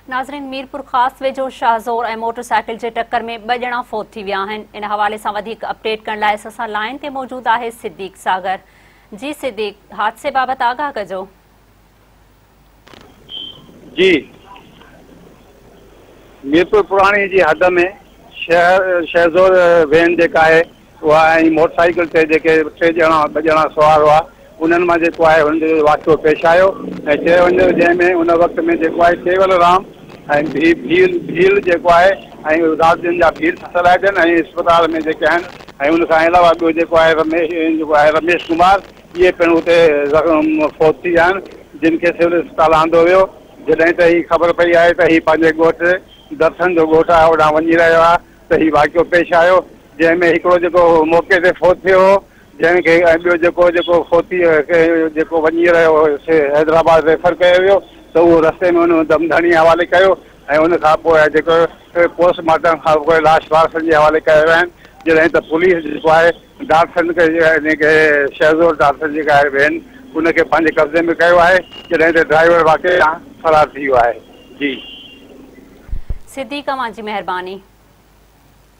नाज़रीन, मीरपुर ख़ास वेझो शाहज़ोर ऐं मोटरसाइकिल जे टक्कर में 2 ॼणा फ़ौत थी विया आहिनि। इन हवाले सां वधीक अपडेट करण लाइ असां लाइन ते मौजूद आहे सिद्दीक़ सागर। जी सिद्दीक़, हादसे बाबति आगाह कजो। जी, मीरपुर पुराणी जी हद में शहज़ोर वैन जेका आहे उहा ऐं मोटरसाइकिल ते जेके 2 ॼणा सवार हुआ उन्हनि मां जेको आहे हुनजो वाक़ियो पेश आयो ऐं चयो वञे जंहिंमें उन वक़्त में जेको आहे केवलराम ऐं भील जेको आहे ऐं राति ॾींहं जा भील सलाइजनि ऐं अस्पताल में जेके आहिनि ऐं उन खां अलावा ॿियो जेको आहे रमेश कुमार, इहे पिणु हुते फ़ौत थी विया आहिनि, जिन खे सिविल अस्पताल आंदो वियो। जॾहिं त हीअ ख़बर पई आहे त हीअ पंहिंजे ॻोठु दर्शन जो ॻोठु आहे होॾां वञी रहियो आहे त हीअ वाक़ियो पेश आयो, जंहिंमें हिकिड़ो जेको मौक़े ते फ़ौत थियो हो, जंहिंखे ॿियो जेको फ़ौती जेको वञी रहियो हो हैदराबाद रेफर कयो वियो त उहो रस्ते में हुन दमधणी हवाले कयो ऐं उन खां पोइ जेको पोस्टमार्टम खां पोइ लाश वारसनि जे हवाले कयो विया आहिनि। जॾहिं त पुलिस जेको आहे डाक्टरनि खे शहज़ोर डाक्टर जेका आहे वैन उनखे पंहिंजे कब्ज़े में कयो आहे, जॾहिं त ड्राइवर वाक़ई फरार थी वियो आहे। जी सिद्दीक़, जी महिरबानी।